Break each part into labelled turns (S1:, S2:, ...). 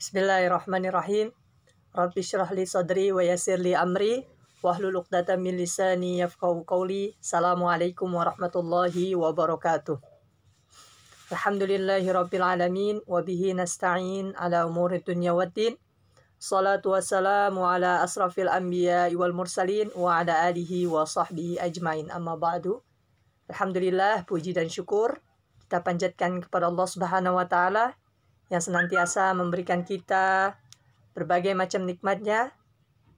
S1: Bismillahirrahmanirrahim. Rabbi syrah li sadri wa yassir li amri wahlul 'uqdatam min lisani yafqahu qawli. Assalamualaikum warahmatullahi wabarakatuh. Alhamdulillahi rabbil alamin wa bihi nasta'in ala umuri dunya waddin. Salatu wassalamu ala asrafil anbiya wal mursalin wa ala alihi wa sahbihi ajmain. Amma ba'du. Alhamdulillah, puji dan syukur kita panjatkan kepada Allah Subhanahu wa taala yang senantiasa memberikan kita berbagai macam nikmatnya.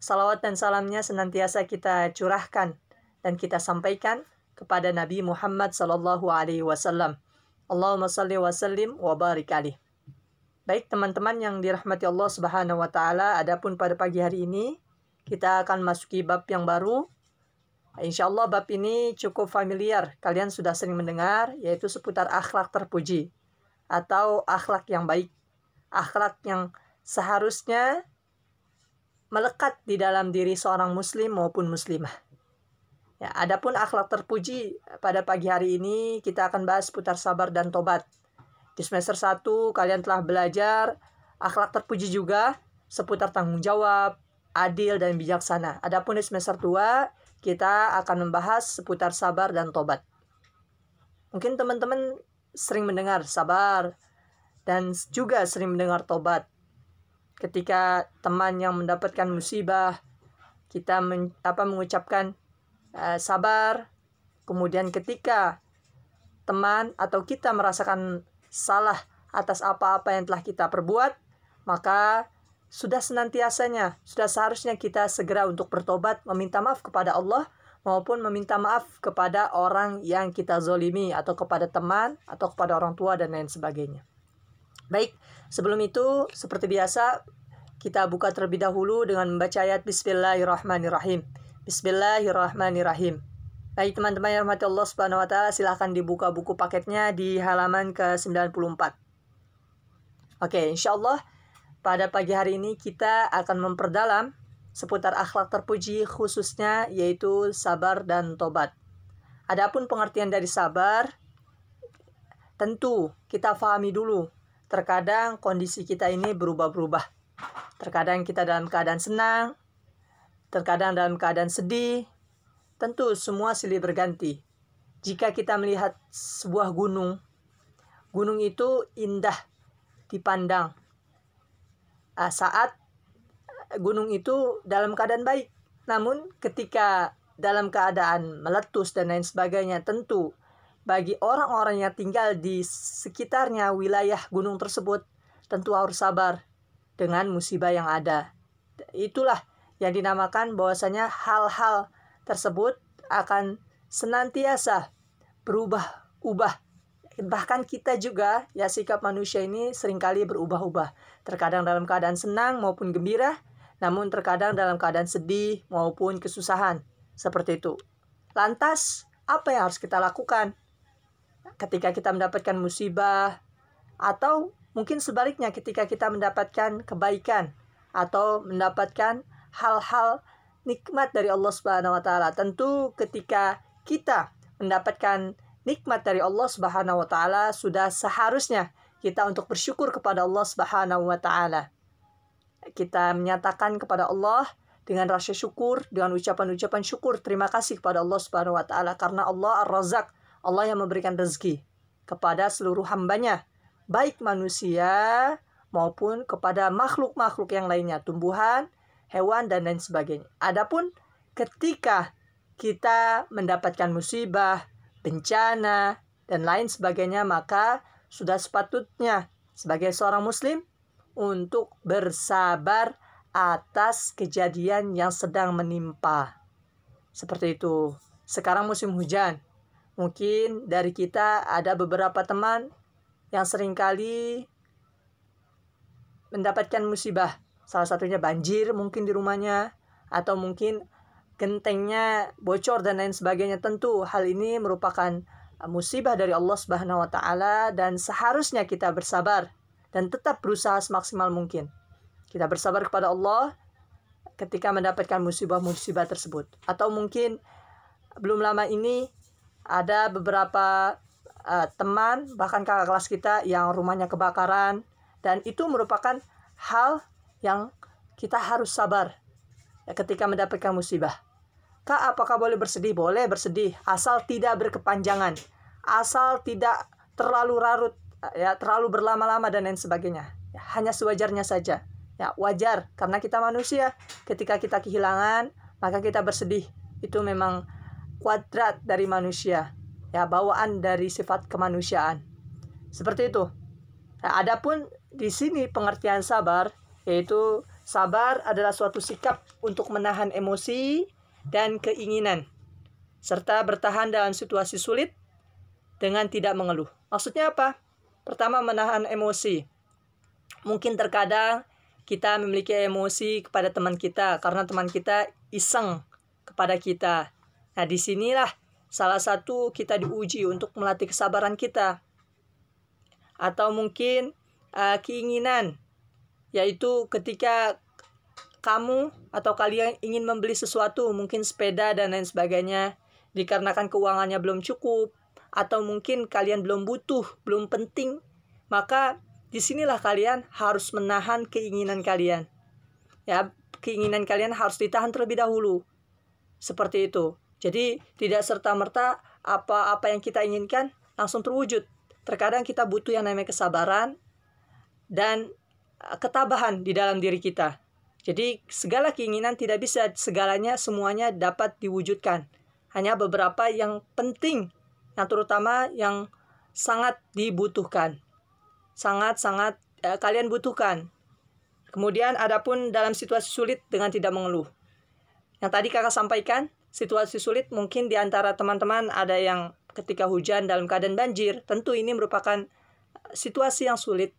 S1: Salawat dan salamnya senantiasa kita curahkan dan kita sampaikan kepada Nabi Muhammad sallallahu alaihi wasallam. Allahumma salli wa sallim wa barik alaih. Baik teman-teman yang dirahmati Allah Subhanahu wa taala, adapun pada pagi hari ini kita akan masuki bab yang baru. Insyaallah bab ini cukup familiar, kalian sudah sering mendengar, yaitu seputar akhlak terpuji atau akhlak yang baik, akhlak yang seharusnya melekat di dalam diri seorang muslim maupun muslimah. Ya, adapun akhlak terpuji pada pagi hari ini kita akan bahas seputar sabar dan tobat. Di semester 1 kalian telah belajar akhlak terpuji juga seputar tanggung jawab, adil dan bijaksana. Adapun di semester 2 kita akan membahas seputar sabar dan tobat. Mungkin teman-teman sering mendengar sabar dan juga sering mendengar tobat. Ketika teman yang mendapatkan musibah, kita mengucapkan sabar. Kemudian ketika teman atau kita merasakan salah atas apa-apa yang telah kita perbuat, maka sudah seharusnya kita segera untuk bertobat, meminta maaf kepada Allah maupun meminta maaf kepada orang yang kita zolimi atau kepada teman atau kepada orang tua dan lain sebagainya. Baik, sebelum itu seperti biasa kita buka terlebih dahulu dengan membaca ayat Bismillahirrahmanirrahim. Bismillahirrahmanirrahim. Baik teman-teman yang rahmati Allah Subhanahu wa taala, silahkan dibuka buku paketnya di halaman ke-94. Oke, insyaallah pada pagi hari ini kita akan memperdalam seputar akhlak terpuji, khususnya yaitu sabar dan tobat. Adapun pengertian dari sabar, tentu kita fahami dulu. Terkadang kondisi kita ini berubah-ubah. Terkadang kita dalam keadaan senang, terkadang dalam keadaan sedih. Tentu semua silih berganti. Jika kita melihat sebuah gunung itu indah dipandang saat gunung itu dalam keadaan baik. Namun ketika dalam keadaan meletus dan lain sebagainya, tentu bagi orang-orang yang tinggal di sekitarnya wilayah gunung tersebut tentu harus sabar dengan musibah yang ada. Itulah yang dinamakan bahwasanya hal-hal tersebut akan senantiasa berubah-ubah. Bahkan kita juga, ya sikap manusia ini seringkali berubah-ubah. Terkadang dalam keadaan senang maupun gembira, namun terkadang dalam keadaan sedih maupun kesusahan. Seperti itu. Lantas, apa yang harus kita lakukan ketika kita mendapatkan musibah, atau mungkin sebaliknya ketika kita mendapatkan kebaikan atau mendapatkan hal-hal nikmat dari Allah Subhanahu wa taala? Tentu ketika kita mendapatkan nikmat dari Allah Subhanahu wa taala, sudah seharusnya kita untuk bersyukur kepada Allah Subhanahu wa taala. Kita menyatakan kepada Allah dengan rasa syukur, dengan ucapan-ucapan syukur, terima kasih kepada Allah Subhanahu wa taala, karena Allah Ar-Razzaq, Allah yang memberikan rezeki kepada seluruh hambanya, baik manusia maupun kepada makhluk-makhluk yang lainnya, tumbuhan, hewan dan lain sebagainya. Adapun ketika kita mendapatkan musibah, bencana dan lain sebagainya, maka sudah sepatutnya sebagai seorang muslim untuk bersabar atas kejadian yang sedang menimpa. Seperti itu. Sekarang musim hujan. Mungkin dari kita ada beberapa teman yang seringkali mendapatkan musibah. Salah satunya banjir mungkin di rumahnya, atau mungkin gentengnya bocor dan lain sebagainya. Tentu hal ini merupakan musibah dari Allah Subhanahu wa taala, dan seharusnya kita bersabar dan tetap berusaha semaksimal mungkin. Kita bersabar kepada Allah ketika mendapatkan musibah-musibah tersebut. Atau mungkin belum lama ini ada beberapa teman, bahkan kakak kelas kita yang rumahnya kebakaran, dan itu merupakan hal yang kita harus sabar ya, ketika mendapatkan musibah. Kak, apakah boleh bersedih? Boleh bersedih, asal tidak berkepanjangan, asal tidak terlalu larut, ya, terlalu berlama-lama dan lain sebagainya. Ya, hanya sewajarnya saja. Ya, wajar karena kita manusia. Ketika kita kehilangan, maka kita bersedih. Itu memang kuadrat dari manusia. Ya, bawaan dari sifat kemanusiaan. Seperti itu. Nah, adapun di sini pengertian sabar, yaitu sabar adalah suatu sikap untuk menahan emosi dan keinginan, serta bertahan dalam situasi sulit dengan tidak mengeluh. Maksudnya apa? Pertama, menahan emosi. Mungkin terkadang kita memiliki emosi kepada teman kita karena teman kita iseng kepada kita. Nah, disinilah salah satu kita diuji untuk melatih kesabaran kita. Atau mungkin keinginan, yaitu ketika kamu atau kalian ingin membeli sesuatu, mungkin sepeda dan lain sebagainya, dikarenakan keuangannya belum cukup, atau mungkin kalian belum butuh, belum penting, maka disinilah kalian harus menahan keinginan kalian. Ya, keinginan kalian harus ditahan terlebih dahulu. Seperti itu. Jadi tidak serta-merta apa-apa yang kita inginkan langsung terwujud. Terkadang kita butuh yang namanya kesabaran dan ketabahan di dalam diri kita. Jadi segala keinginan tidak bisa segalanya semuanya dapat diwujudkan. Hanya beberapa yang penting, yang terutama yang sangat dibutuhkan. Sangat-sangat kalian butuhkan. Kemudian adapun dalam situasi sulit dengan tidak mengeluh. Yang tadi kakak sampaikan, situasi sulit mungkin di antara teman-teman ada yang ketika hujan dalam keadaan banjir, tentu ini merupakan situasi yang sulit.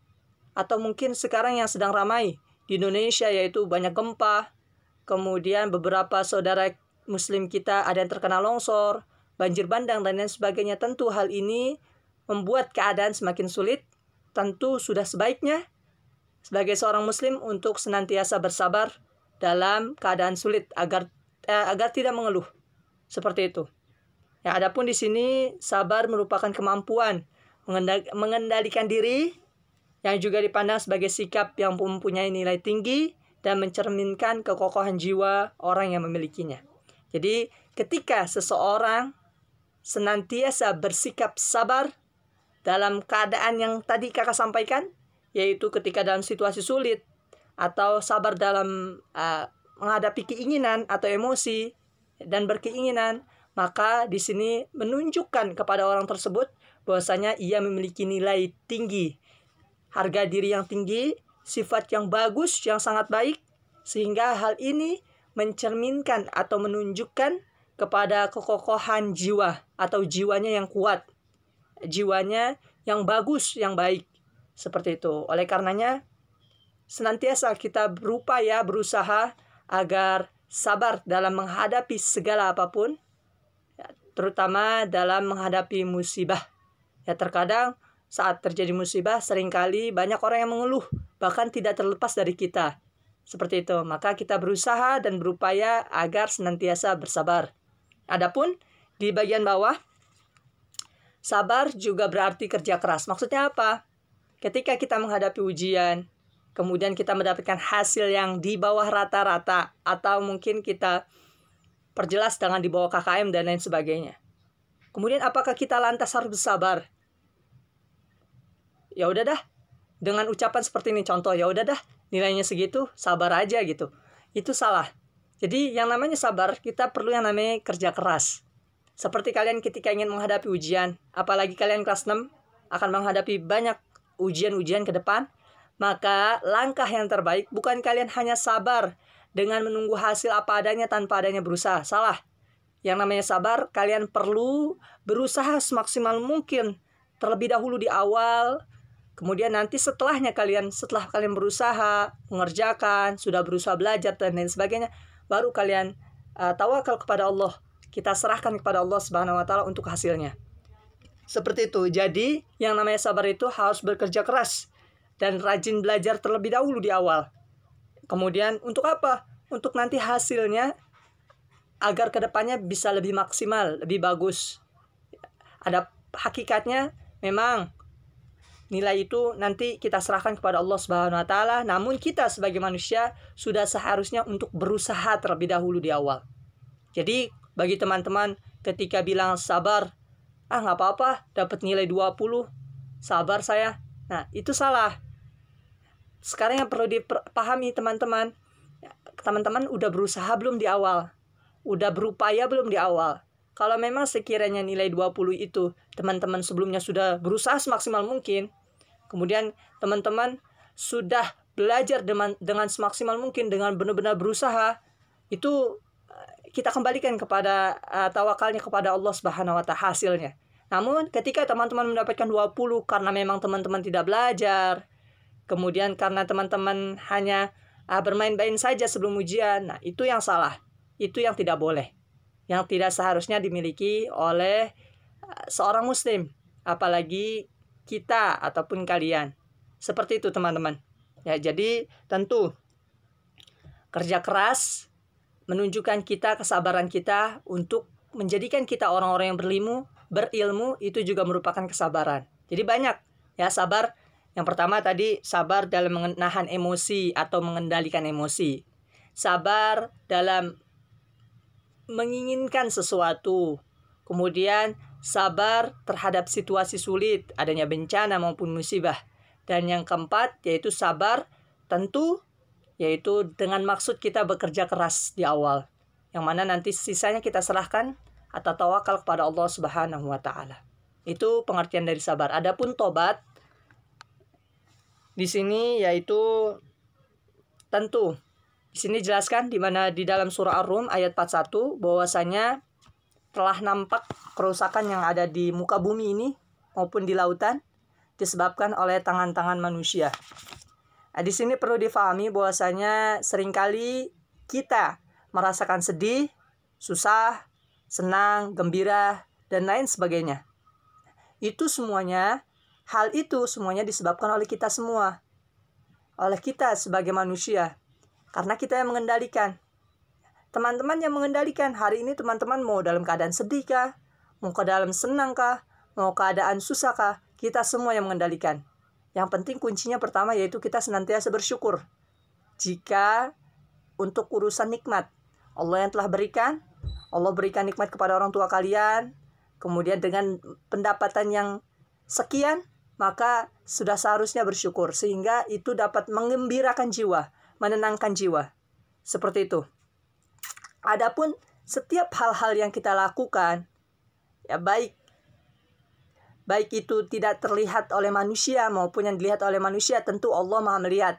S1: Atau mungkin sekarang yang sedang ramai di Indonesia, yaitu banyak gempa, kemudian beberapa saudara muslim kita ada yang terkena longsor, banjir bandang, dan lain sebagainya. Tentu hal ini membuat keadaan semakin sulit. Tentu sudah sebaiknya sebagai seorang muslim untuk senantiasa bersabar dalam keadaan sulit agar tidak mengeluh. Seperti itu. Ya, adapun di sini sabar merupakan kemampuan mengendalikan diri yang juga dipandang sebagai sikap yang mempunyai nilai tinggi dan mencerminkan kekokohan jiwa orang yang memilikinya. Jadi, ketika seseorang senantiasa bersikap sabar dalam keadaan yang tadi kakak sampaikan, yaitu ketika dalam situasi sulit atau sabar dalam menghadapi keinginan atau emosi dan berkeinginan, maka di sini menunjukkan kepada orang tersebut bahwasanya ia memiliki nilai tinggi, harga diri yang tinggi, sifat yang bagus, yang sangat baik, sehingga hal ini mencerminkan atau menunjukkan kepada kekokohan jiwa atau jiwanya yang kuat, jiwanya yang bagus, yang baik. Seperti itu. Oleh karenanya, senantiasa kita berupaya, berusaha agar sabar dalam menghadapi segala apapun, terutama dalam menghadapi musibah. Ya, terkadang saat terjadi musibah seringkali banyak orang yang mengeluh, bahkan tidak terlepas dari kita. Seperti itu. Maka kita berusaha dan berupaya agar senantiasa bersabar. Adapun di bagian bawah, sabar juga berarti kerja keras. Maksudnya apa? Ketika kita menghadapi ujian, kemudian kita mendapatkan hasil yang di bawah rata-rata, atau mungkin kita perjelas dengan di bawah KKM dan lain sebagainya. Kemudian apakah kita lantas harus bersabar? Ya udah dah, dengan ucapan seperti ini, contoh, ya udah dah, nilainya segitu, sabar aja gitu. Itu salah. Jadi yang namanya sabar, kita perlu yang namanya kerja keras. Seperti kalian ketika ingin menghadapi ujian, apalagi kalian kelas 6 akan menghadapi banyak ujian-ujian ke depan, maka langkah yang terbaik bukan kalian hanya sabar dengan menunggu hasil apa adanya tanpa adanya berusaha. Salah. Yang namanya sabar, kalian perlu berusaha semaksimal mungkin terlebih dahulu di awal. Kemudian nanti setelah kalian berusaha, mengerjakan, sudah berusaha belajar dan lain sebagainya, baru kalian tawakal kepada Allah. Kita serahkan kepada Allah Subhanahu wa taala untuk hasilnya. Seperti itu. Jadi, yang namanya sabar itu harus bekerja keras dan rajin belajar terlebih dahulu di awal. Kemudian untuk apa? Untuk nanti hasilnya agar kedepannya bisa lebih maksimal, lebih bagus. Ada hakikatnya memang nilai itu nanti kita serahkan kepada Allah Subhanahu wa taala. Namun kita sebagai manusia sudah seharusnya untuk berusaha terlebih dahulu di awal. Jadi bagi teman-teman ketika bilang sabar, nggak apa-apa dapat nilai 20, sabar saya. Nah, itu salah. Sekarang yang perlu dipahami teman-teman, teman-teman udah berusaha belum di awal? Udah berupaya belum di awal? Kalau memang sekiranya nilai 20 itu teman-teman sebelumnya sudah berusaha semaksimal mungkin, kemudian teman-teman sudah belajar dengan semaksimal mungkin, dengan benar-benar berusaha, itu kita kembalikan kepada tawakalnya kepada Allah Subhanahu wa taala hasilnya. Namun ketika teman-teman mendapatkan 20 karena memang teman-teman tidak belajar, kemudian karena teman-teman hanya bermain-main saja sebelum ujian, nah itu yang salah. Itu yang tidak boleh. Yang tidak seharusnya dimiliki oleh seorang muslim, apalagi kita ataupun kalian. Seperti itu teman-teman. Ya, jadi tentu kerja keras menunjukkan kita kesabaran kita untuk menjadikan kita orang-orang yang berilmu itu juga merupakan kesabaran. Jadi banyak ya sabar. Yang pertama tadi sabar dalam menahan emosi atau mengendalikan emosi. Sabar dalam menginginkan sesuatu. Kemudian sabar terhadap situasi sulit, adanya bencana maupun musibah. Dan yang keempat yaitu sabar tentu yaitu dengan maksud kita bekerja keras di awal, yang mana nanti sisanya kita serahkan atau tawakal kepada Allah Subhanahu wa taala. Itu pengertian dari sabar. Adapun tobat di sini yaitu tentu di sini jelaskan di mana di dalam surah Ar-Rum ayat 41 bahwasanya telah nampak kerusakan yang ada di muka bumi ini maupun di lautan disebabkan oleh tangan-tangan manusia. Nah, di sini perlu difahami bahwasanya seringkali kita merasakan sedih, susah, senang, gembira, dan lain sebagainya. Hal itu semuanya disebabkan oleh kita semua. Oleh kita sebagai manusia. Karena kita yang mengendalikan. Teman-teman yang mengendalikan. Hari ini teman-teman mau dalam keadaan sedih kah? Mau ke dalam senang kah? Mau keadaan susah kah? Kita semua yang mengendalikan. Yang penting kuncinya pertama yaitu kita senantiasa bersyukur. Jika untuk urusan nikmat Allah yang telah berikan, Allah berikan nikmat kepada orang tua kalian, kemudian dengan pendapatan yang sekian, maka sudah seharusnya bersyukur. Sehingga itu dapat mengembirakan jiwa, menenangkan jiwa. Seperti itu. Adapun setiap hal-hal yang kita lakukan, ya baik itu tidak terlihat oleh manusia maupun yang dilihat oleh manusia, tentu Allah Maha melihat.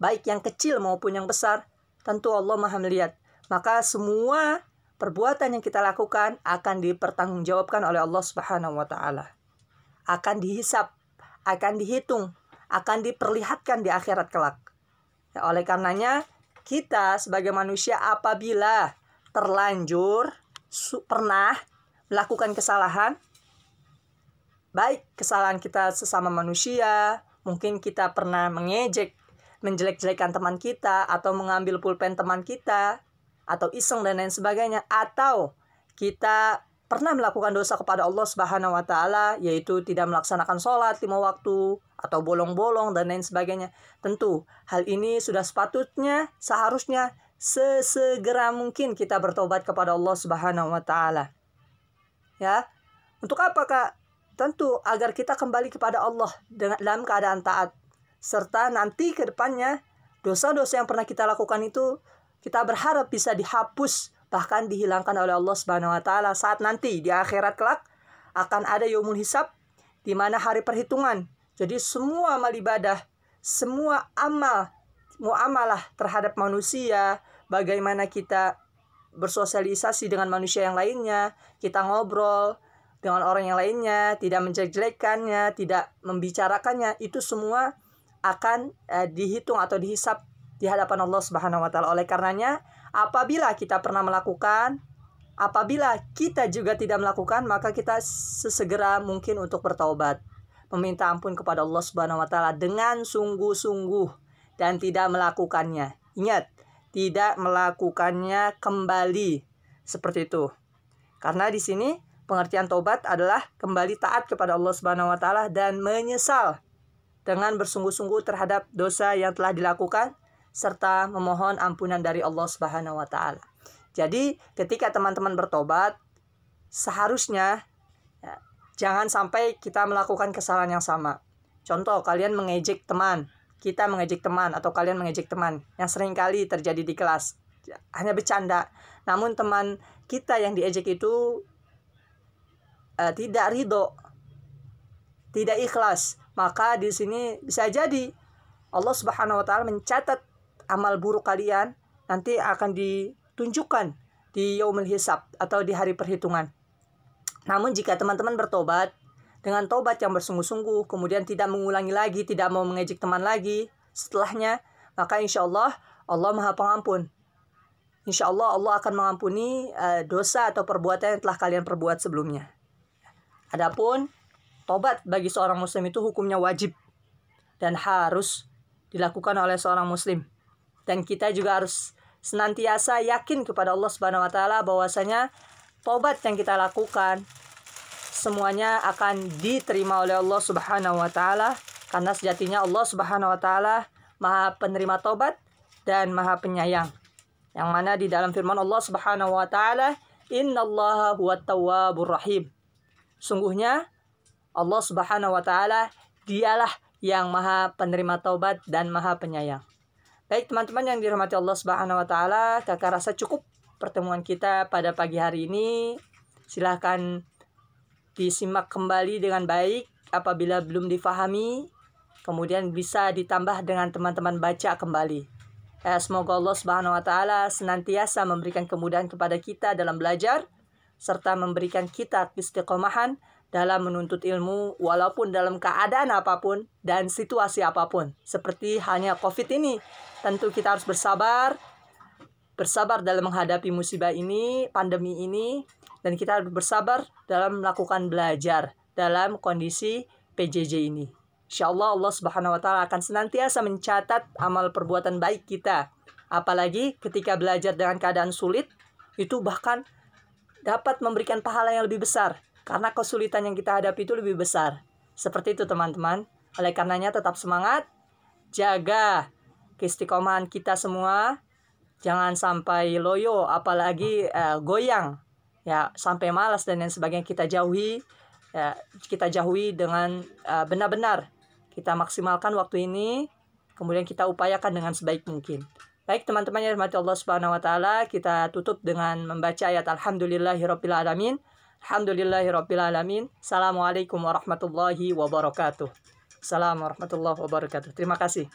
S1: Baik yang kecil maupun yang besar, tentu Allah Maha melihat. Maka semua perbuatan yang kita lakukan akan dipertanggungjawabkan oleh Allah Subhanahu wa taala. Akan dihisap, akan dihitung, akan diperlihatkan di akhirat kelak. Ya, oleh karenanya kita sebagai manusia apabila terlanjur pernah melakukan kesalahan, baik kesalahan kita sesama manusia, mungkin kita pernah mengejek, menjelek-jelekan teman kita, atau mengambil pulpen teman kita, atau iseng dan lain sebagainya, atau kita pernah melakukan dosa kepada Allah Subhanahu wa taala, yaitu tidak melaksanakan sholat 5 waktu, atau bolong-bolong dan lain sebagainya. Tentu hal ini sudah seharusnya sesegera mungkin kita bertobat kepada Allah Subhanahu wa taala. Ya. Untuk apa, Kak? Tentu agar kita kembali kepada Allah dalam keadaan taat. Serta nanti ke depannya dosa-dosa yang pernah kita lakukan itu kita berharap bisa dihapus, bahkan dihilangkan oleh Allah Subhanahu wa taala saat nanti di akhirat kelak akan ada yaumul hisab, di mana hari perhitungan. Jadi semua amal ibadah, semua muamalah terhadap manusia, bagaimana kita bersosialisasi dengan manusia yang lainnya, kita ngobrol dengan orang yang lainnya, tidak menjelek-jelekannya, tidak membicarakannya, itu semua akan dihitung atau dihisap di hadapan Allah Subhanahu wa taala. Oleh karenanya, apabila kita pernah melakukan, apabila kita juga tidak melakukan, maka kita sesegera mungkin untuk bertaubat, meminta ampun kepada Allah Subhanahu wa taala dengan sungguh-sungguh dan tidak melakukannya. Ingat, tidak melakukannya kembali. Seperti itu. Karena di sini pengertian taubat adalah kembali taat kepada Allah Subhanahu wa taala dan menyesal dengan bersungguh-sungguh terhadap dosa yang telah dilakukan serta memohon ampunan dari Allah Subhanahu wa taala. Jadi, ketika teman-teman bertobat, seharusnya jangan sampai kita melakukan kesalahan yang sama. Contoh, kalian mengejek teman, kita mengejek teman, atau kalian mengejek teman yang sering kali terjadi di kelas. Hanya bercanda. Namun teman kita yang diejek itu tidak ridho, tidak ikhlas. Maka di sini bisa jadi Allah Subhanahu wa taala mencatat amal buruk kalian nanti akan ditunjukkan di yaumul hisab atau di hari perhitungan. Namun jika teman-teman bertobat dengan tobat yang bersungguh-sungguh, kemudian tidak mengulangi lagi, tidak mau mengejek teman lagi setelahnya, maka insya Allah Allah Maha Pengampun. Insya Allah Allah akan mengampuni dosa atau perbuatan yang telah kalian perbuat sebelumnya. Adapun tobat bagi seorang muslim itu hukumnya wajib dan harus dilakukan oleh seorang muslim. Dan kita juga harus senantiasa yakin kepada Allah Subhanahu wa taala bahwasanya tobat yang kita lakukan semuanya akan diterima oleh Allah Subhanahu wa taala, karena sejatinya Allah Subhanahu wa taala Maha penerima tobat dan Maha penyayang. Yang mana di dalam firman Allah Subhanahu wa taala, "Innallaha huwat tawwabur rahim." Sungguhnya Allah Subhanahu wa taala dialah yang Maha penerima taubat dan Maha penyayang. Baik teman-teman yang dirahmati Allah Subhanahu wa taala, kakak rasa cukup pertemuan kita pada pagi hari ini. Silahkan disimak kembali dengan baik apabila belum difahami, kemudian bisa ditambah dengan teman-teman baca kembali. Semoga Allah Subhanahu wa taala senantiasa memberikan kemudahan kepada kita dalam belajar serta memberikan kita istiqomahan dalam menuntut ilmu walaupun dalam keadaan apapun dan situasi apapun. Seperti halnya Covid ini, tentu kita harus bersabar dalam menghadapi musibah ini, pandemi ini, dan kita harus bersabar dalam melakukan belajar dalam kondisi PJJ ini. Insyaallah Allah Subhanahu wa taala akan senantiasa mencatat amal perbuatan baik kita. Apalagi ketika belajar dengan keadaan sulit, itu bahkan dapat memberikan pahala yang lebih besar. Karena kesulitan yang kita hadapi itu lebih besar. Seperti itu teman-teman. Oleh karenanya tetap semangat. Jaga keistiqomahan kita semua. Jangan sampai loyo, apalagi goyang. Ya, sampai malas dan lain sebagainya kita jauhi. Ya, kita jauhi dengan benar-benar. Kita maksimalkan waktu ini. Kemudian kita upayakan dengan sebaik mungkin. Baik teman-teman yang dirahmati Allah Subhanahu wa taala, kita tutup dengan membaca ayat Alhamdulillahirabbil alamin. Alhamdulillahirabbil alamin. Assalamualaikum warahmatullahi wabarakatuh. Assalamualaikum warahmatullahi wabarakatuh. Terima kasih.